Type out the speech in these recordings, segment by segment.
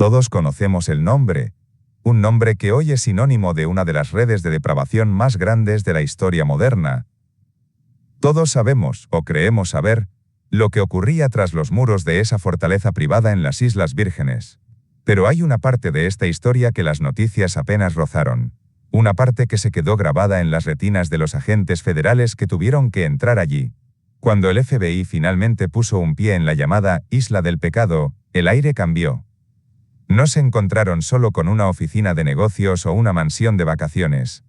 Todos conocemos el nombre, un nombre que hoy es sinónimo de una de las redes de depravación más grandes de la historia moderna. Todos sabemos, o creemos saber, lo que ocurría tras los muros de esa fortaleza privada en las Islas Vírgenes. Pero hay una parte de esta historia que las noticias apenas rozaron. Una parte que se quedó grabada en las retinas de los agentes federales que tuvieron que entrar allí. Cuando el FBI finalmente puso un pie en la llamada Isla del Pecado, el aire cambió. No se encontraron solo con una oficina de negocios o una mansión de vacaciones.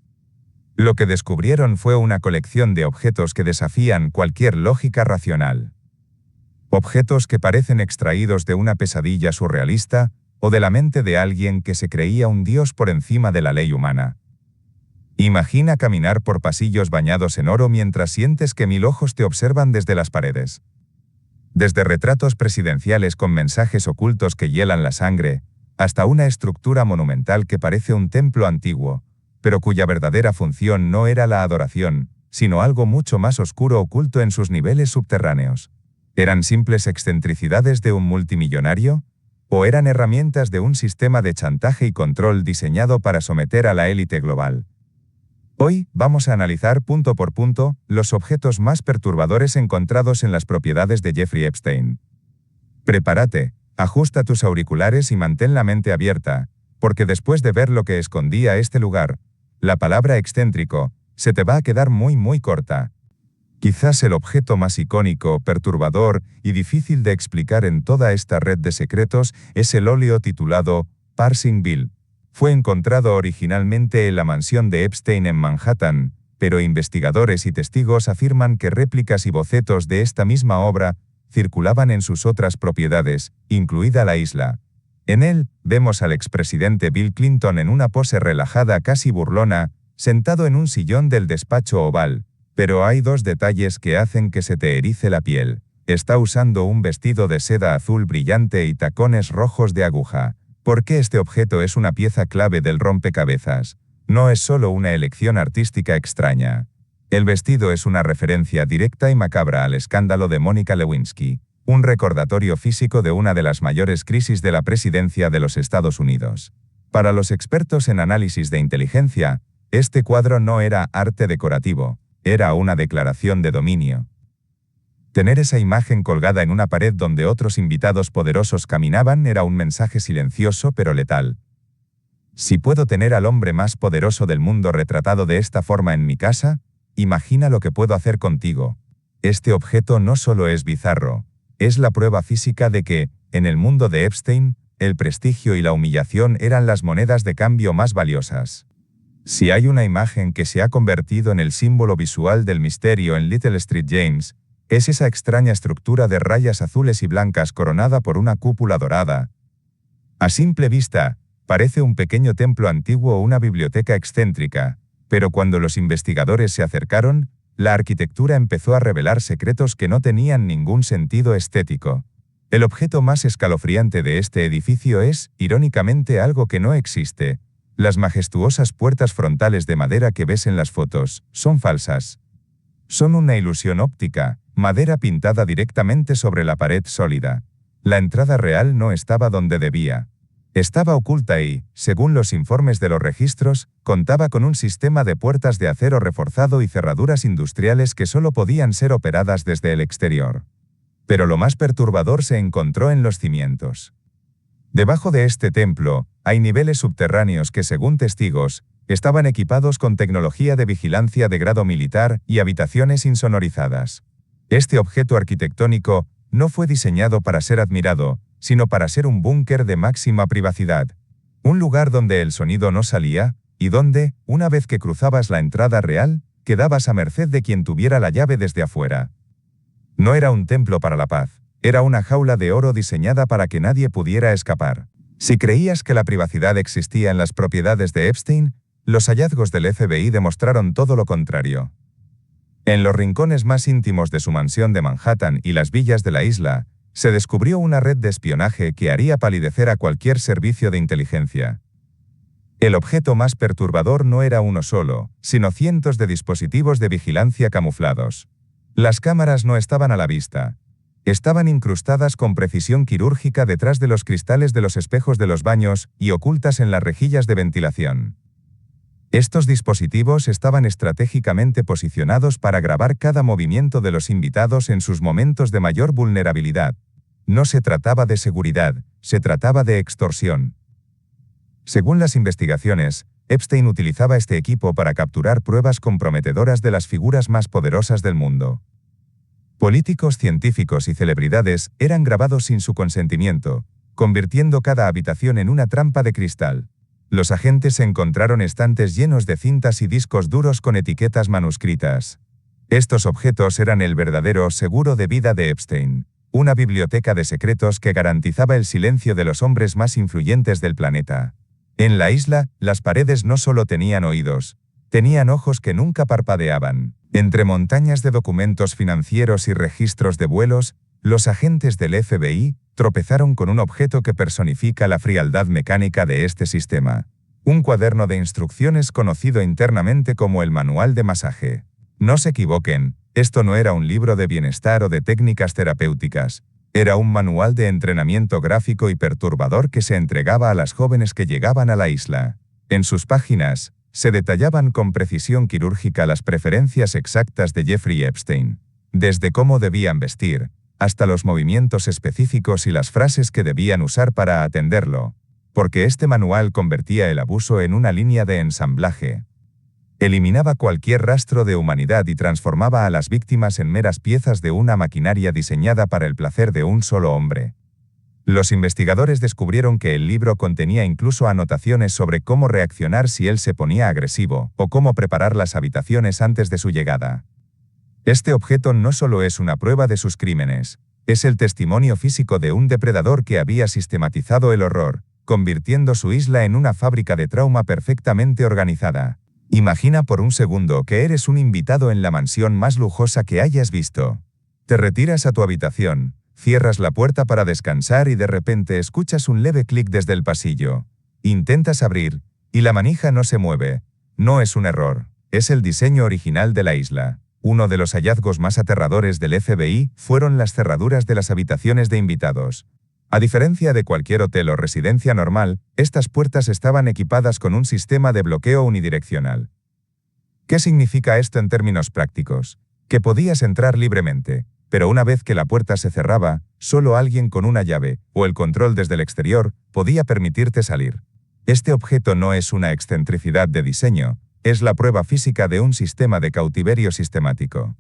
Lo que descubrieron fue una colección de objetos que desafían cualquier lógica racional. Objetos que parecen extraídos de una pesadilla surrealista o de la mente de alguien que se creía un dios por encima de la ley humana. Imagina caminar por pasillos bañados en oro mientras sientes que 1000 ojos te observan desde las paredes. Desde retratos presidenciales con mensajes ocultos que hielan la sangre, hasta una estructura monumental que parece un templo antiguo, pero cuya verdadera función no era la adoración, sino algo mucho más oscuro oculto en sus niveles subterráneos. ¿Eran simples excentricidades de un multimillonario? ¿O eran herramientas de un sistema de chantaje y control diseñado para someter a la élite global? Hoy vamos a analizar punto por punto los objetos más perturbadores encontrados en las propiedades de Jeffrey Epstein. Prepárate, ajusta tus auriculares y mantén la mente abierta, porque después de ver lo que escondía este lugar, la palabra excéntrico se te va a quedar muy corta. Quizás el objeto más icónico, perturbador y difícil de explicar en toda esta red de secretos es el óleo titulado Parsing Bill. Fue encontrado originalmente en la mansión de Epstein en Manhattan, pero investigadores y testigos afirman que réplicas y bocetos de esta misma obra circulaban en sus otras propiedades, incluida la isla. En él, vemos al expresidente Bill Clinton en una pose relajada casi burlona, sentado en un sillón del despacho oval. Pero hay dos detalles que hacen que se te erice la piel. Está usando un vestido de seda azul brillante y tacones rojos de aguja. ¿Por qué este objeto es una pieza clave del rompecabezas? No es solo una elección artística extraña. El vestido es una referencia directa y macabra al escándalo de Mónica Lewinsky, un recordatorio físico de una de las mayores crisis de la presidencia de los Estados Unidos. Para los expertos en análisis de inteligencia, este cuadro no era arte decorativo, era una declaración de dominio. Tener esa imagen colgada en una pared donde otros invitados poderosos caminaban era un mensaje silencioso pero letal. Si puedo tener al hombre más poderoso del mundo retratado de esta forma en mi casa, imagina lo que puedo hacer contigo. Este objeto no solo es bizarro, es la prueba física de que, en el mundo de Epstein, el prestigio y la humillación eran las monedas de cambio más valiosas. Si hay una imagen que se ha convertido en el símbolo visual del misterio en Little Street James, es esa extraña estructura de rayas azules y blancas coronada por una cúpula dorada. A simple vista, parece un pequeño templo antiguo o una biblioteca excéntrica, pero cuando los investigadores se acercaron, la arquitectura empezó a revelar secretos que no tenían ningún sentido estético. El objeto más escalofriante de este edificio es, irónicamente, algo que no existe. Las majestuosas puertas frontales de madera que ves en las fotos son falsas. Son una ilusión óptica, madera pintada directamente sobre la pared sólida. La entrada real no estaba donde debía. Estaba oculta y, según los informes de los registros, contaba con un sistema de puertas de acero reforzado y cerraduras industriales que solo podían ser operadas desde el exterior. Pero lo más perturbador se encontró en los cimientos. Debajo de este templo, hay niveles subterráneos que, según testigos, estaban equipados con tecnología de vigilancia de grado militar y habitaciones insonorizadas. Este objeto arquitectónico no fue diseñado para ser admirado, sino para ser un búnker de máxima privacidad. Un lugar donde el sonido no salía, y donde, una vez que cruzabas la entrada real, quedabas a merced de quien tuviera la llave desde afuera. No era un templo para la paz, era una jaula de oro diseñada para que nadie pudiera escapar. Si creías que la privacidad existía en las propiedades de Epstein, los hallazgos del FBI demostraron todo lo contrario. En los rincones más íntimos de su mansión de Manhattan y las villas de la isla, se descubrió una red de espionaje que haría palidecer a cualquier servicio de inteligencia. El objeto más perturbador no era uno solo, sino cientos de dispositivos de vigilancia camuflados. Las cámaras no estaban a la vista. Estaban incrustadas con precisión quirúrgica detrás de los cristales de los espejos de los baños y ocultas en las rejillas de ventilación. Estos dispositivos estaban estratégicamente posicionados para grabar cada movimiento de los invitados en sus momentos de mayor vulnerabilidad. No se trataba de seguridad, se trataba de extorsión. Según las investigaciones, Epstein utilizaba este equipo para capturar pruebas comprometedoras de las figuras más poderosas del mundo. Políticos, científicos y celebridades eran grabados sin su consentimiento, convirtiendo cada habitación en una trampa de cristal. Los agentes encontraron estantes llenos de cintas y discos duros con etiquetas manuscritas. Estos objetos eran el verdadero seguro de vida de Epstein, una biblioteca de secretos que garantizaba el silencio de los hombres más influyentes del planeta. En la isla, las paredes no solo tenían oídos, tenían ojos que nunca parpadeaban. Entre montañas de documentos financieros y registros de vuelos, los agentes del FBI tropezaron con un objeto que personifica la frialdad mecánica de este sistema. Un cuaderno de instrucciones conocido internamente como el manual de masaje. No se equivoquen, esto no era un libro de bienestar o de técnicas terapéuticas. Era un manual de entrenamiento gráfico y perturbador que se entregaba a las jóvenes que llegaban a la isla. En sus páginas, se detallaban con precisión quirúrgica las preferencias exactas de Jeffrey Epstein, desde cómo debían vestir, hasta los movimientos específicos y las frases que debían usar para atenderlo, porque este manual convertía el abuso en una línea de ensamblaje. Eliminaba cualquier rastro de humanidad y transformaba a las víctimas en meras piezas de una maquinaria diseñada para el placer de un solo hombre. Los investigadores descubrieron que el libro contenía incluso anotaciones sobre cómo reaccionar si él se ponía agresivo, o cómo preparar las habitaciones antes de su llegada. Este objeto no solo es una prueba de sus crímenes, es el testimonio físico de un depredador que había sistematizado el horror, convirtiendo su isla en una fábrica de trauma perfectamente organizada. Imagina por un segundo que eres un invitado en la mansión más lujosa que hayas visto. Te retiras a tu habitación, cierras la puerta para descansar y de repente escuchas un leve clic desde el pasillo. Intentas abrir, y la manija no se mueve. No es un error, es el diseño original de la isla. Uno de los hallazgos más aterradores del FBI fueron las cerraduras de las habitaciones de invitados. A diferencia de cualquier hotel o residencia normal, estas puertas estaban equipadas con un sistema de bloqueo unidireccional. ¿Qué significa esto en términos prácticos? Que podías entrar libremente, pero una vez que la puerta se cerraba, solo alguien con una llave, o el control desde el exterior, podía permitirte salir. Este objeto no es una excentricidad de diseño, es la prueba física de un sistema de cautiverio sistemático.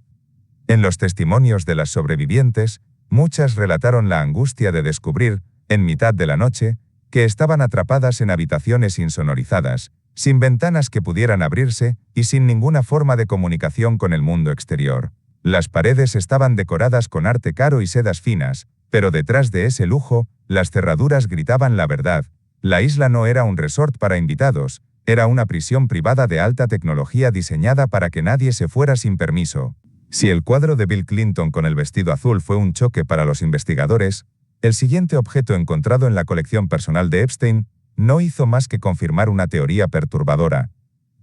En los testimonios de las sobrevivientes, muchas relataron la angustia de descubrir, en mitad de la noche, que estaban atrapadas en habitaciones insonorizadas, sin ventanas que pudieran abrirse y sin ninguna forma de comunicación con el mundo exterior. Las paredes estaban decoradas con arte caro y sedas finas, pero detrás de ese lujo, las cerraduras gritaban la verdad. La isla no era un resort para invitados, era una prisión privada de alta tecnología diseñada para que nadie se fuera sin permiso. Si el cuadro de Bill Clinton con el vestido azul fue un choque para los investigadores, el siguiente objeto encontrado en la colección personal de Epstein no hizo más que confirmar una teoría perturbadora.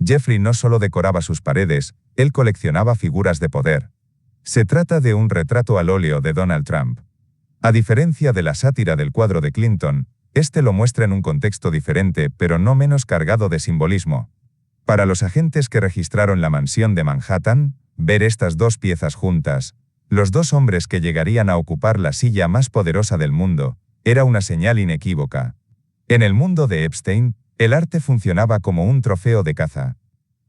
Jeffrey no solo decoraba sus paredes, él coleccionaba figuras de poder. Se trata de un retrato al óleo de Donald Trump. A diferencia de la sátira del cuadro de Clinton, este lo muestra en un contexto diferente pero no menos cargado de simbolismo. Para los agentes que registraron la mansión de Manhattan, ver estas dos piezas juntas, los dos hombres que llegarían a ocupar la silla más poderosa del mundo, era una señal inequívoca. En el mundo de Epstein, el arte funcionaba como un trofeo de caza.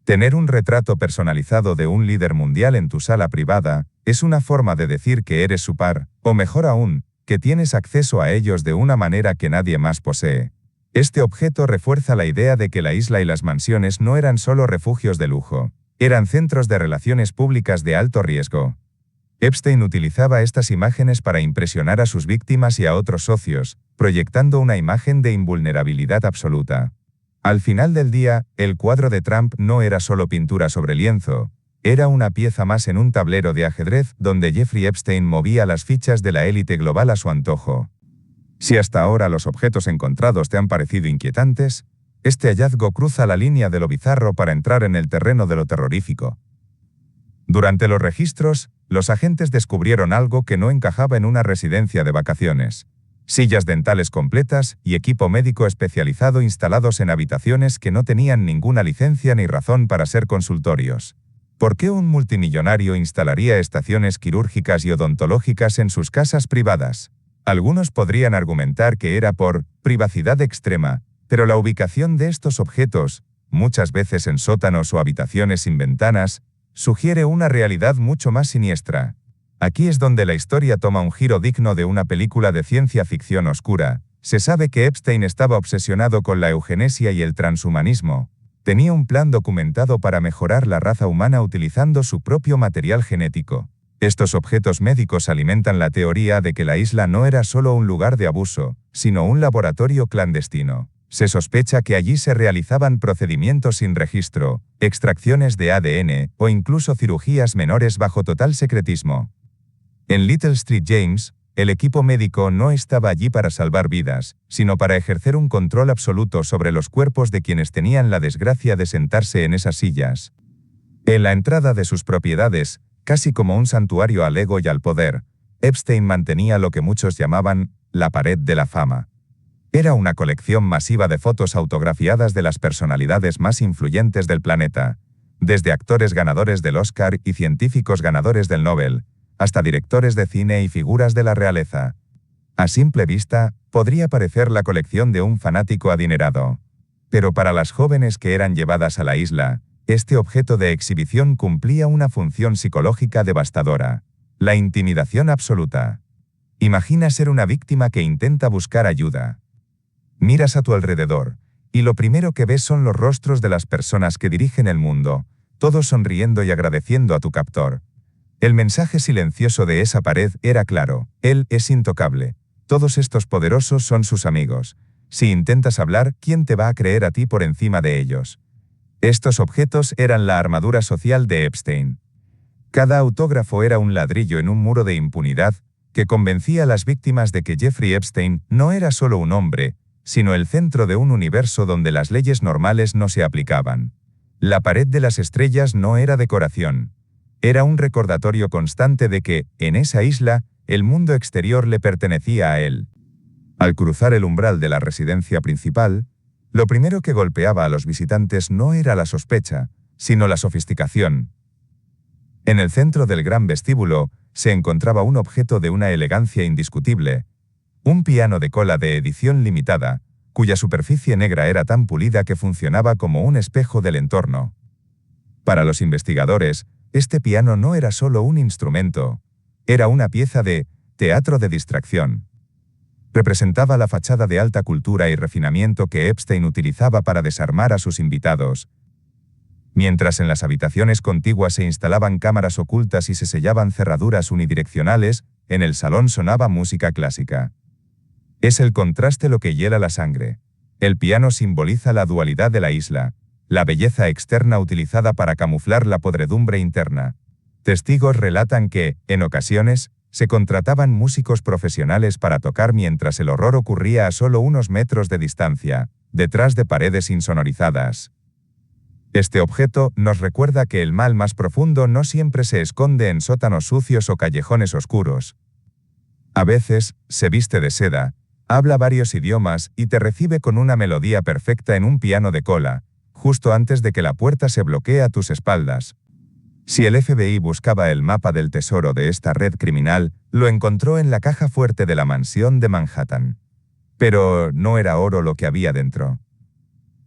Tener un retrato personalizado de un líder mundial en tu sala privada es una forma de decir que eres su par, o mejor aún, que tienes acceso a ellos de una manera que nadie más posee. Este objeto refuerza la idea de que la isla y las mansiones no eran solo refugios de lujo, eran centros de relaciones públicas de alto riesgo. Epstein utilizaba estas imágenes para impresionar a sus víctimas y a otros socios, proyectando una imagen de invulnerabilidad absoluta. Al final del día, el cuadro de Trump no era solo pintura sobre lienzo, era una pieza más en un tablero de ajedrez donde Jeffrey Epstein movía las fichas de la élite global a su antojo. Si hasta ahora los objetos encontrados te han parecido inquietantes, este hallazgo cruza la línea de lo bizarro para entrar en el terreno de lo terrorífico. Durante los registros, los agentes descubrieron algo que no encajaba en una residencia de vacaciones. Sillas dentales completas y equipo médico especializado instalados en habitaciones que no tenían ninguna licencia ni razón para ser consultorios. ¿Por qué un multimillonario instalaría estaciones quirúrgicas y odontológicas en sus casas privadas? Algunos podrían argumentar que era por privacidad extrema, pero la ubicación de estos objetos, muchas veces en sótanos o habitaciones sin ventanas, sugiere una realidad mucho más siniestra. Aquí es donde la historia toma un giro digno de una película de ciencia ficción oscura. Se sabe que Epstein estaba obsesionado con la eugenesia y el transhumanismo. Tenía un plan documentado para mejorar la raza humana utilizando su propio material genético. Estos objetos médicos alimentan la teoría de que la isla no era solo un lugar de abuso, sino un laboratorio clandestino. Se sospecha que allí se realizaban procedimientos sin registro, extracciones de ADN o incluso cirugías menores bajo total secretismo. En Little Street James, el equipo médico no estaba allí para salvar vidas, sino para ejercer un control absoluto sobre los cuerpos de quienes tenían la desgracia de sentarse en esas sillas. En la entrada de sus propiedades, casi como un santuario al ego y al poder, Epstein mantenía lo que muchos llamaban la pared de la fama. Era una colección masiva de fotos autografiadas de las personalidades más influyentes del planeta, desde actores ganadores del Oscar y científicos ganadores del Nobel, hasta directores de cine y figuras de la realeza. A simple vista, podría parecer la colección de un fanático adinerado. Pero para las jóvenes que eran llevadas a la isla, este objeto de exhibición cumplía una función psicológica devastadora: la intimidación absoluta. Imagina ser una víctima que intenta buscar ayuda. Miras a tu alrededor, y lo primero que ves son los rostros de las personas que dirigen el mundo, todos sonriendo y agradeciendo a tu captor. El mensaje silencioso de esa pared era claro: él es intocable. Todos estos poderosos son sus amigos. Si intentas hablar, ¿quién te va a creer a ti por encima de ellos? Estos objetos eran la armadura social de Epstein. Cada autógrafo era un ladrillo en un muro de impunidad que convencía a las víctimas de que Jeffrey Epstein no era solo un hombre, sino el centro de un universo donde las leyes normales no se aplicaban. La pared de las estrellas no era decoración. Era un recordatorio constante de que, en esa isla, el mundo exterior le pertenecía a él. Al cruzar el umbral de la residencia principal, lo primero que golpeaba a los visitantes no era la sospecha, sino la sofisticación. En el centro del gran vestíbulo se encontraba un objeto de una elegancia indiscutible: un piano de cola de edición limitada, cuya superficie negra era tan pulida que funcionaba como un espejo del entorno. Para los investigadores, este piano no era solo un instrumento, era una pieza de teatro de distracción. Representaba la fachada de alta cultura y refinamiento que Epstein utilizaba para desarmar a sus invitados. Mientras en las habitaciones contiguas se instalaban cámaras ocultas y se sellaban cerraduras unidireccionales, en el salón sonaba música clásica. Es el contraste lo que hiela la sangre. El piano simboliza la dualidad de la isla, la belleza externa utilizada para camuflar la podredumbre interna. Testigos relatan que, en ocasiones, se contrataban músicos profesionales para tocar mientras el horror ocurría a solo unos metros de distancia, detrás de paredes insonorizadas. Este objeto nos recuerda que el mal más profundo no siempre se esconde en sótanos sucios o callejones oscuros. A veces, se viste de seda, habla varios idiomas y te recibe con una melodía perfecta en un piano de cola, justo antes de que la puerta se bloquee a tus espaldas. Si el FBI buscaba el mapa del tesoro de esta red criminal, lo encontró en la caja fuerte de la mansión de Manhattan. Pero no era oro lo que había dentro.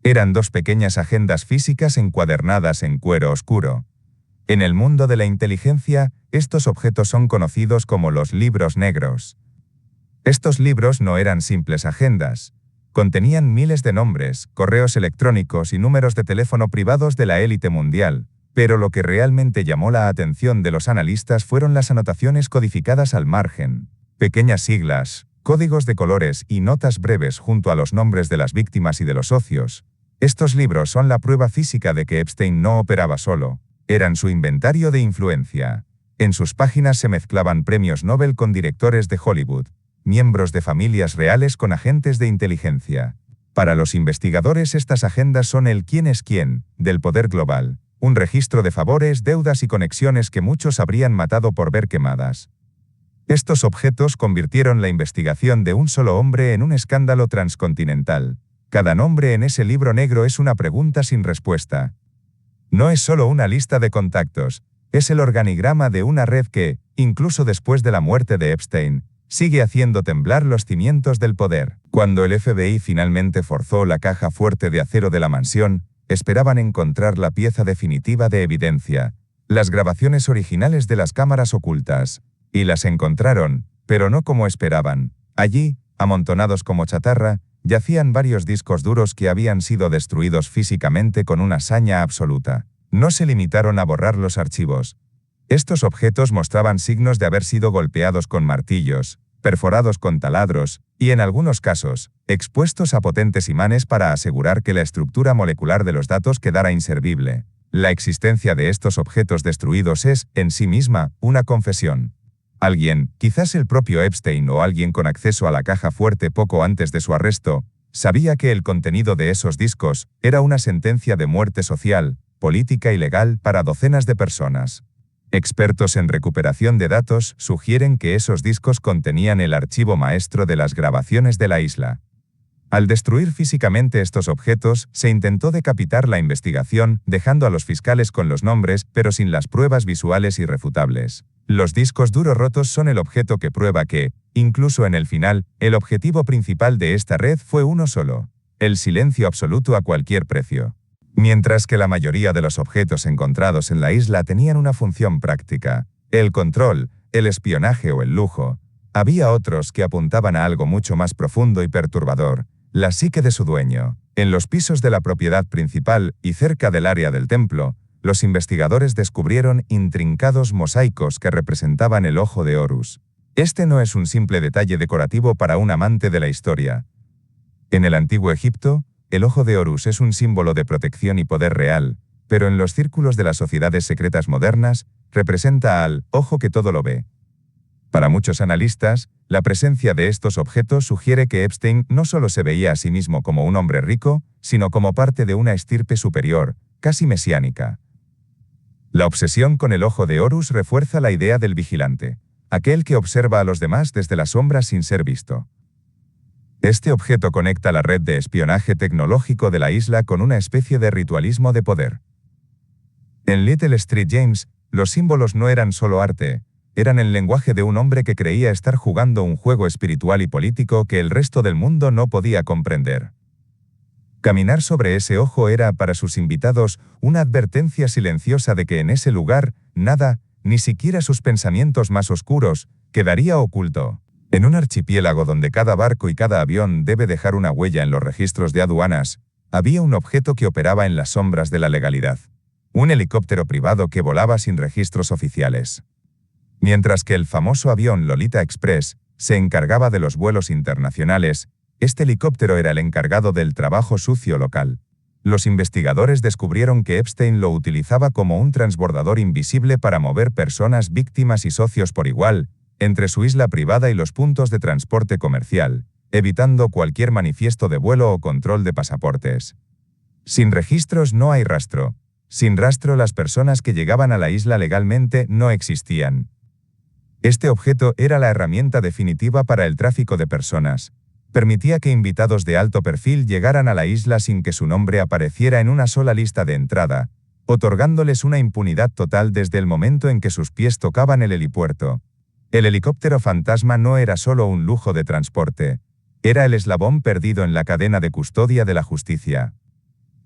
Eran dos pequeñas agendas físicas encuadernadas en cuero oscuro. En el mundo de la inteligencia, estos objetos son conocidos como los libros negros. Estos libros no eran simples agendas. Contenían miles de nombres, correos electrónicos y números de teléfono privados de la élite mundial. Pero lo que realmente llamó la atención de los analistas fueron las anotaciones codificadas al margen. Pequeñas siglas, códigos de colores y notas breves junto a los nombres de las víctimas y de los socios. Estos libros son la prueba física de que Epstein no operaba solo. Eran su inventario de influencia. En sus páginas se mezclaban premios Nobel con directores de Hollywood, miembros de familias reales con agentes de inteligencia. Para los investigadores estas agendas son el quién es quién del poder global, un registro de favores, deudas y conexiones que muchos habrían matado por ver quemadas. Estos objetos convirtieron la investigación de un solo hombre en un escándalo transcontinental. Cada nombre en ese libro negro es una pregunta sin respuesta. No es solo una lista de contactos, es el organigrama de una red que, incluso después de la muerte de Epstein, sigue haciendo temblar los cimientos del poder. Cuando el FBI finalmente forzó la caja fuerte de acero de la mansión, esperaban encontrar la pieza definitiva de evidencia, las grabaciones originales de las cámaras ocultas. Y las encontraron, pero no como esperaban. Allí, amontonados como chatarra, yacían varios discos duros que habían sido destruidos físicamente con una saña absoluta. No se limitaron a borrar los archivos. Estos objetos mostraban signos de haber sido golpeados con martillos, perforados con taladros, y en algunos casos, expuestos a potentes imanes para asegurar que la estructura molecular de los datos quedara inservible. La existencia de estos objetos destruidos es, en sí misma, una confesión. Alguien, quizás el propio Epstein o alguien con acceso a la caja fuerte poco antes de su arresto, sabía que el contenido de esos discos era una sentencia de muerte social, política y legal para docenas de personas. Expertos en recuperación de datos sugieren que esos discos contenían el archivo maestro de las grabaciones de la isla. Al destruir físicamente estos objetos, se intentó decapitar la investigación, dejando a los fiscales con los nombres, pero sin las pruebas visuales irrefutables. Los discos duros rotos son el objeto que prueba que, incluso en el final, el objetivo principal de esta red fue uno solo: el silencio absoluto a cualquier precio. Mientras que la mayoría de los objetos encontrados en la isla tenían una función práctica, el control, el espionaje o el lujo, había otros que apuntaban a algo mucho más profundo y perturbador: la psique de su dueño. En los pisos de la propiedad principal y cerca del área del templo, los investigadores descubrieron intrincados mosaicos que representaban el ojo de Horus. Este no es un simple detalle decorativo para un amante de la historia. En el antiguo Egipto, el ojo de Horus es un símbolo de protección y poder real, pero en los círculos de las sociedades secretas modernas, representa al ojo que todo lo ve. Para muchos analistas, la presencia de estos objetos sugiere que Epstein no solo se veía a sí mismo como un hombre rico, sino como parte de una estirpe superior, casi mesiánica. La obsesión con el ojo de Horus refuerza la idea del vigilante, aquel que observa a los demás desde las sombras sin ser visto. Este objeto conecta la red de espionaje tecnológico de la isla con una especie de ritualismo de poder. En Little Street James, los símbolos no eran solo arte, eran el lenguaje de un hombre que creía estar jugando un juego espiritual y político que el resto del mundo no podía comprender. Caminar sobre ese ojo era, para sus invitados, una advertencia silenciosa de que en ese lugar, nada, ni siquiera sus pensamientos más oscuros, quedaría oculto. En un archipiélago donde cada barco y cada avión debe dejar una huella en los registros de aduanas, había un objeto que operaba en las sombras de la legalidad. Un helicóptero privado que volaba sin registros oficiales. Mientras que el famoso avión Lolita Express se encargaba de los vuelos internacionales, este helicóptero era el encargado del trabajo sucio local. Los investigadores descubrieron que Epstein lo utilizaba como un transbordador invisible para mover personas, víctimas y socios por igual, entre su isla privada y los puntos de transporte comercial, evitando cualquier manifiesto de vuelo o control de pasaportes. Sin registros no hay rastro. Sin rastro las personas que llegaban a la isla legalmente no existían. Este objeto era la herramienta definitiva para el tráfico de personas. Permitía que invitados de alto perfil llegaran a la isla sin que su nombre apareciera en una sola lista de entrada, otorgándoles una impunidad total desde el momento en que sus pies tocaban el helipuerto. El helicóptero fantasma no era solo un lujo de transporte, era el eslabón perdido en la cadena de custodia de la justicia.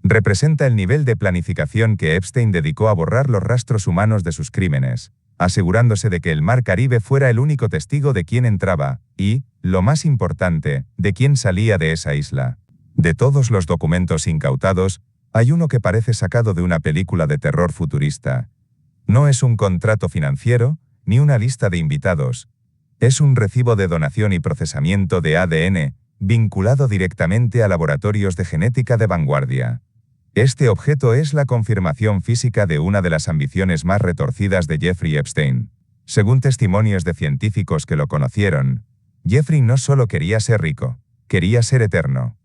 Representa el nivel de planificación que Epstein dedicó a borrar los rastros humanos de sus crímenes, asegurándose de que el Mar Caribe fuera el único testigo de quién entraba y, lo más importante, de quién salía de esa isla. De todos los documentos incautados, hay uno que parece sacado de una película de terror futurista. No es un contrato financiero, ni una lista de invitados. Es un recibo de donación y procesamiento de ADN, vinculado directamente a laboratorios de genética de vanguardia. Este objeto es la confirmación física de una de las ambiciones más retorcidas de Jeffrey Epstein. Según testimonios de científicos que lo conocieron, Jeffrey no solo quería ser rico, quería ser eterno.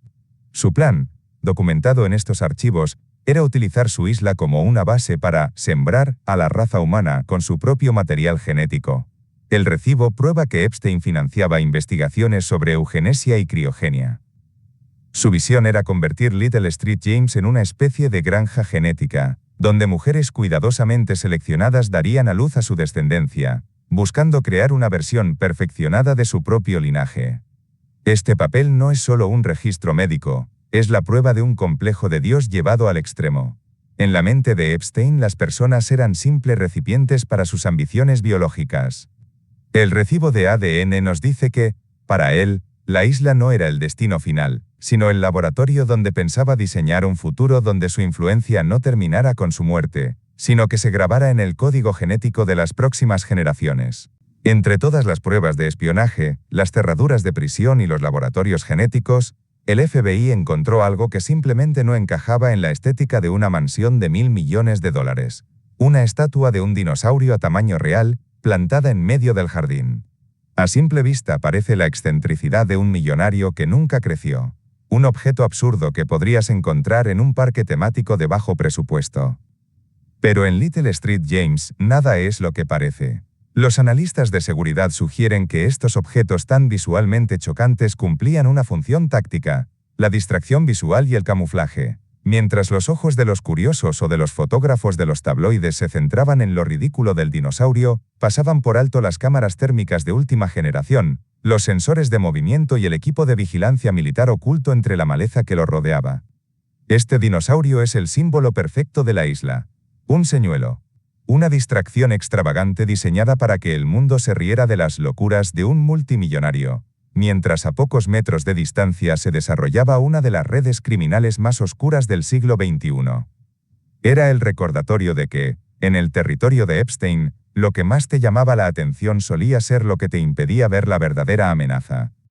Su plan, documentado en estos archivos, era utilizar su isla como una base para sembrar a la raza humana con su propio material genético. El recibo prueba que Epstein financiaba investigaciones sobre eugenesia y criogenia. Su visión era convertir Little Street James en una especie de granja genética, donde mujeres cuidadosamente seleccionadas darían a luz a su descendencia, buscando crear una versión perfeccionada de su propio linaje. Este papel no es solo un registro médico, es la prueba de un complejo de Dios llevado al extremo. En la mente de Epstein, las personas eran simples recipientes para sus ambiciones biológicas. El recibo de ADN nos dice que, para él, la isla no era el destino final, sino el laboratorio donde pensaba diseñar un futuro donde su influencia no terminara con su muerte, sino que se grabara en el código genético de las próximas generaciones. Entre todas las pruebas de espionaje, las cerraduras de prisión y los laboratorios genéticos, el FBI encontró algo que simplemente no encajaba en la estética de una mansión de $1.000 millones. Una estatua de un dinosaurio a tamaño real, plantada en medio del jardín. A simple vista parece la excentricidad de un millonario que nunca creció. Un objeto absurdo que podrías encontrar en un parque temático de bajo presupuesto. Pero en Little Street James, nada es lo que parece. Los analistas de seguridad sugieren que estos objetos tan visualmente chocantes cumplían una función táctica, la distracción visual y el camuflaje. Mientras los ojos de los curiosos o de los fotógrafos de los tabloides se centraban en lo ridículo del dinosaurio, pasaban por alto las cámaras térmicas de última generación, los sensores de movimiento y el equipo de vigilancia militar oculto entre la maleza que lo rodeaba. Este dinosaurio es el símbolo perfecto de la isla. Un señuelo. Una distracción extravagante diseñada para que el mundo se riera de las locuras de un multimillonario, mientras a pocos metros de distancia se desarrollaba una de las redes criminales más oscuras del siglo XXI. Era el recordatorio de que, en el territorio de Epstein, lo que más te llamaba la atención solía ser lo que te impedía ver la verdadera amenaza.